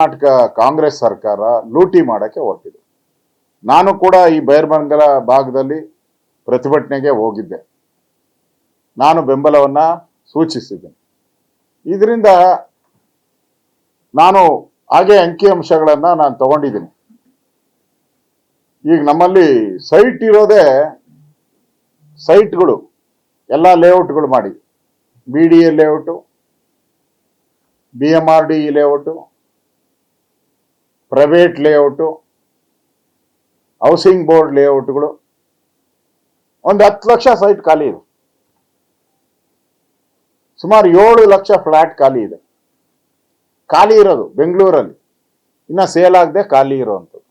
ಕರ್ನಾಟಕ ಕಾಂಗ್ರೆಸ್ ಸರ್ಕಾರ ಲೂಟಿ ಮಾಡಕ್ಕೆ ಹೊರಟಿದೆ. ನಾನು ಕೂಡ ಈ ಬೈರ್ಮಂಗಲ ಭಾಗದಲ್ಲಿ ಪ್ರತಿಭಟನೆಗೆ ಹೋಗಿದ್ದೆ. ನಾನು ಬೆಂಬಲವನ್ನ ಸೂಚಿಸಿದ್ದೇನೆ. ಇದರಿಂದ ನಾನು ಹಾಗೆ ಅಂಕಿಅಂಶಗಳನ್ನ ನಾನು ತಗೊಂಡಿದ್ದೀನಿ. ಈಗ ನಮ್ಮಲ್ಲಿ ಸೈಟ್ ಇರೋದೇ ಸೈಟ್ಗಳು ಎಲ್ಲ ಲೇಔಟ್ಗಳು ಮಾಡಿ, BDA layout, BMRD layout, private layout, housing board ಲೇಔಟ್ಗಳು, ಒಂದು 10 ಲಕ್ಷ ಸೈಟ್ ಖಾಲಿ ಇದೆ. ಸುಮಾರು 7 ಲಕ್ಷ ಫ್ಲಾಟ್ ಖಾಲಿ ಇದೆ. ಖಾಲಿ ಇರೋದು ಬೆಂಗಳೂರಲ್ಲಿ, ಇನ್ನ ಸೇಲ್ ಆಗದೆ ಖಾಲಿ ಇರೋವಂಥದ್ದು.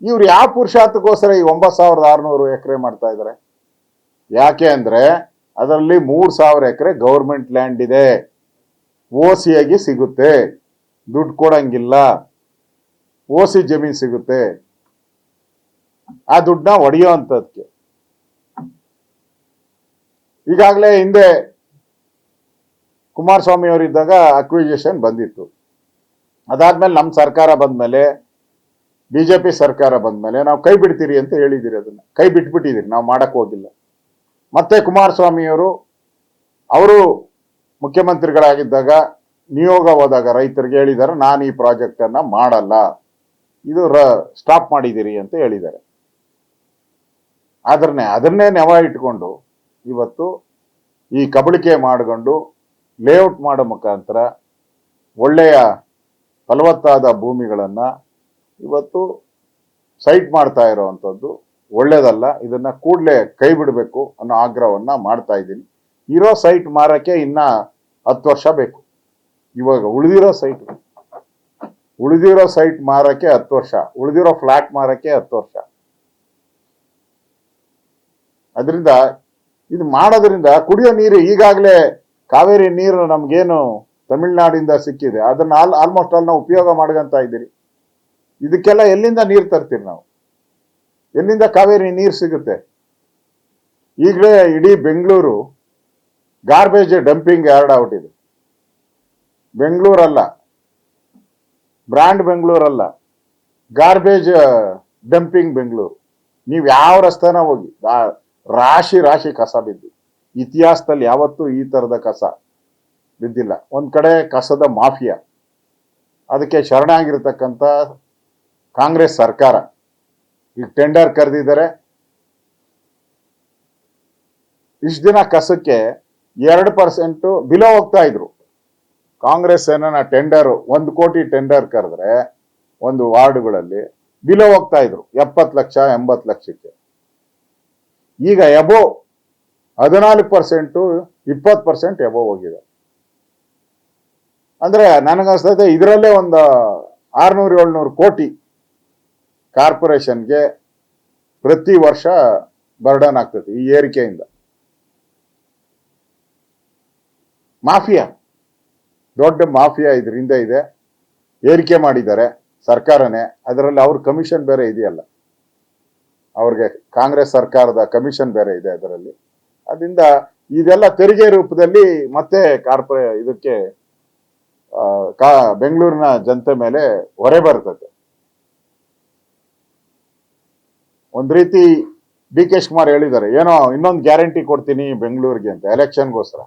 ಇವ್ರು ಯಾವ ಪುರುಷಾರ್ಥಕ್ಕೋಸ್ಕರ ಈ 9,600 ಎಕರೆ ಮಾಡ್ತಾ ಇದ್ದಾರೆ? ಯಾಕೆ ಅಂದ್ರೆ ಅದರಲ್ಲಿ 3,000 ಎಕರೆ ಗೌರ್ಮೆಂಟ್ ಲ್ಯಾಂಡ್ ಇದೆ, OC ಆಗಿ ಸಿಗುತ್ತೆ, ದುಡ್ಡು ಕೊಡಂಗಿಲ್ಲ, OC ಜಮೀನ್ ಸಿಗುತ್ತೆ. ಆ ದುಡ್ಡನ್ನ ಒಡೆಯೋ ಅಂತದಕ್ಕೆ ಈಗಾಗಲೇ ಹಿಂದೆ ಕುಮಾರಸ್ವಾಮಿ ಅವರಿದ್ದಾಗ ಅಕ್ವಿಜೇಷನ್ ಬಂದಿತ್ತು. ಅದಾದ್ಮೇಲೆ ನಮ್ಮ ಸರ್ಕಾರ ಬಂದ್ಮೇಲೆ, BJP ಸರ್ಕಾರ ಬಂದ್ಮೇಲೆ ನಾವು ಕೈ ಬಿಡ್ತೀರಿ ಅಂತ ಹೇಳಿದಿರಿ. ಅದನ್ನ ಕೈ ಬಿಟ್ಬಿಟ್ಟಿದ್ದೀರಿ, ನಾವು ಮಾಡಕ್ ಹೋಗಿಲ್ಲ. ಮತ್ತೆ ಕುಮಾರಸ್ವಾಮಿ ಅವರು ಮುಖ್ಯಮಂತ್ರಿಗಳಾಗಿದ್ದಾಗ ನಿಯೋಗ ಹೋದಾಗ ರೈತರಿಗೆ ಹೇಳಿದ್ದಾರೆ, ನಾನು ಈ ಪ್ರಾಜೆಕ್ಟ್ ಅನ್ನ ಮಾಡಲ್ಲ, ಇದು ಸ್ಟಾಪ್ ಮಾಡಿದಿರಿ ಅಂತ ಹೇಳಿದ್ದಾರೆ. ಅದನ್ನೇ ನೆವ ಇಟ್ಕೊಂಡು ಇವತ್ತು ಈ ಕಬಳಿಕೆ ಮಾಡಿಕೊಂಡು ಲೇಔಟ್ ಮಾಡೋ ಮುಖಾಂತರ ಒಳ್ಳೆಯ ಫಲವತ್ತಾದ ಭೂಮಿಗಳನ್ನ ಇವತ್ತು ಸೈಟ್ ಮಾಡ್ತಾ ಇರೋವಂಥದ್ದು ಒಳ್ಳೇದಲ್ಲ. ಇದನ್ನ ಕೂಡಲೇ ಕೈ ಬಿಡಬೇಕು ಅನ್ನೋ ಆಗ್ರಹವನ್ನ ಮಾಡ್ತಾ ಇದ್ದೀನಿ. ಇರೋ ಸೈಟ್ ಮಾರಕ್ಕೆ ಇನ್ನ 10 ವರ್ಷ ಬೇಕು. ಇವಾಗ ಉಳಿದಿರೋ ಸೈಟ್ ಮಾರಕ್ಕೆ 10 ವರ್ಷ, ಉಳಿದಿರೋ ಫ್ಲಾಟ್ ಮಾರಕ್ಕೆ 10 ವರ್ಷ. ಅದರಿಂದ ಇದು ಮಾಡೋದ್ರಿಂದ ಕುಡಿಯೋ ನೀರು, ಈಗಾಗಲೇ ಕಾವೇರಿ ನೀರು ನಮ್ಗೇನು ತಮಿಳ್ನಾಡಿಂದ ಸಿಕ್ಕಿದೆ, ಅದನ್ನ ಆಲ್ಮೋಸ್ಟ್ ಆಲ್ ನಾವು ಉಪಯೋಗ ಮಾಡ್ಕೊಂತ ಇದ್ದೀರಿ. ಇದಕ್ಕೆಲ್ಲ ಎಲ್ಲಿಂದ ನೀರು ತರ್ತೀರಿ ನಾವು? ಎಲ್ಲಿಂದ ಕಾವೇರಿ ನೀರು ಸಿಗುತ್ತೆ? ಈಗಲೇ ಇಡೀ Bengaluru garbage dumping yard out ಇದೆ. ಬೆಂಗಳೂರಲ್ಲ, ಬ್ರ್ಯಾಂಡ್ ಬೆಂಗಳೂರಲ್ಲ, ಗಾರ್ಬೇಜ್ ಡಂಪಿಂಗ್ ಬೆಂಗಳೂರು. ನೀವು ಯಾವ ರಸ್ತೆನ ಹೋಗಿ ರಾಶಿ ಕಸ ಬಿದ್ದು, ಇತಿಹಾಸದಲ್ಲಿ ಯಾವತ್ತೂ ಈ ತರದ ಕಸ ಬಿದ್ದಿಲ್ಲ. ಒಂದ್ ಕಡೆ ಕಸದ ಮಾಫಿಯಾ, ಅದಕ್ಕೆ ಶರಣಾಗಿರ್ತಕ್ಕಂಥ ಕಾಂಗ್ರೆಸ್ ಸರ್ಕಾರ ಈಗ ಟೆಂಡರ್ ಕರೆದಿದ್ದಾರೆ. ಇಷ್ಟು ದಿನ ಕಸಕ್ಕೆ 2% ಬಿಲೋ ಹೋಗ್ತಾ ಇದ್ರು. ಕಾಂಗ್ರೆಸ್ ಏನ ಟೆಂಡರ್ 1 ಕೋಟಿ ಟೆಂಡರ್ ಕರೆದ್ರೆ ಒಂದು ವಾರ್ಡ್ಗಳಲ್ಲಿ ಬಿಲೋ ಹೋಗ್ತಾ ಇದ್ರು 70 ಲಕ್ಷ 80 ಲಕ್ಷಕ್ಕೆ. ಈಗ ಎಬೋ 14%, 20% ಎಬೋ ಹೋಗಿದೆ. ಅಂದ್ರೆ ನನಗನ್ಸ್ತದೆ ಇದರಲ್ಲೇ ಒಂದು 600-700 ಕೋಟಿ ಕಾರ್ಪೊರೇಷನ್ಗೆ ಪ್ರತಿ ವರ್ಷ ಬರ್ಡನ್ ಆಗ್ತದೆ ಈ ಏರಿಕೆಯಿಂದ. ಮಾಫಿಯಾ, ದೊಡ್ಡ ಮಾಫಿಯಾ ಇದರಿಂದ ಇದೆ. ಏರಿಕೆ ಮಾಡಿದ್ದಾರೆ ಸರ್ಕಾರನೇ, ಅದರಲ್ಲಿ ಅವ್ರ ಕಮಿಷನ್ ಬೇರೆ ಇದೆಯಲ್ಲ, ಅವ್ರಿಗೆ ಕಾಂಗ್ರೆಸ್ ಸರ್ಕಾರದ ಕಮಿಷನ್ ಬೇರೆ ಇದೆ ಅದರಲ್ಲಿ. ಅದರಿಂದ ಇದೆಲ್ಲ ತೆರಿಗೆ ರೂಪದಲ್ಲಿ ಮತ್ತೆ ಇದಕ್ಕೆ ಬೆಂಗಳೂರಿನ ಜನತೆ ಮೇಲೆ ಹೊರೆ ಬರ್ತದೆ. ಒಂದ್ ರೀತಿ DK ಶಿವಕುಮಾರ್ ಹೇಳಿದ್ದಾರೆ, ಏನೋ ಇನ್ನೊಂದು ಗ್ಯಾರಂಟಿ ಕೊಡ್ತೀನಿ ಬೆಂಗಳೂರಿಗೆ ಅಂತ ಎಲೆಕ್ಷನ್ಗೋಸ್ಕರ.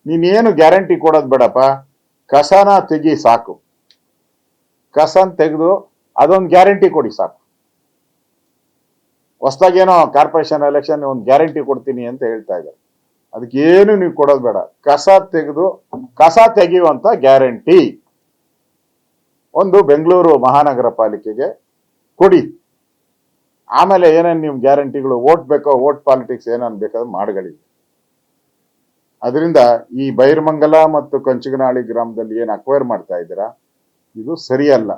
ನೀನೇನು ಗ್ಯಾರಂಟಿ ಕೊಡೋದು ಬೇಡಪ್ಪ, ಕಸನ ತೆಗಿ ಸಾಕು, ಕಸನ್ ತೆಗೆದು ಅದೊಂದು ಗ್ಯಾರಂಟಿ ಕೊಡಿ ಸಾಕು. ಹೊಸದಾಗೇನೋ ಕಾರ್ಪೊರೇಷನ್ ಎಲೆಕ್ಷನ್ ಒಂದು ಗ್ಯಾರಂಟಿ ಕೊಡ್ತೀನಿ ಅಂತ ಹೇಳ್ತಾ ಇದ್ದಾರೆ. ಅದಕ್ಕೆ ಏನು ನೀವು ಕೊಡೋದು ಬೇಡ, ಕಸ ತೆಗೆಯುವಂತ ಗ್ಯಾರಂಟಿ ಒಂದು ಬೆಂಗಳೂರು ಮಹಾನಗರ ಪಾಲಿಕೆಗೆ ಕೊಡಿ. ಆಮೇಲೆ ಏನೇನು ನಿಮ್ ಗ್ಯಾರಂಟಿಗಳು, ಓಟ್ ಬೇಕೋ ಓಟ್ ಪಾಲಿಟಿಕ್ಸ್ ಏನೇನು ಬೇಕಾದ್ರೂ ಮಾಡ್ಕೊಳ್ಳಿ. ಅದರಿಂದ ಈ ಬೈರ್ಮಂಗಲ ಮತ್ತು ಕಂಚಗನಹಳ್ಳಿ ಗ್ರಾಮದಲ್ಲಿ ಏನು ಅಕ್ವೈರ್ ಮಾಡ್ತಾ ಇದ್ದೀರಾ, ಇದು ಸರಿಯಲ್ಲ.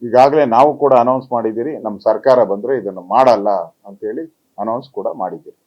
ಈಗಾಗಲೇ ನಾವು ಕೂಡ ಅನೌನ್ಸ್ ಮಾಡಿದ್ದೀರಿ, ನಮ್ಮ ಸರ್ಕಾರ ಬಂದ್ರೆ ಇದನ್ನು ಮಾಡಲ್ಲ ಅಂತೇಳಿ ಅನೌನ್ಸ್ ಕೂಡ ಮಾಡಿದ್ದೀರಿ.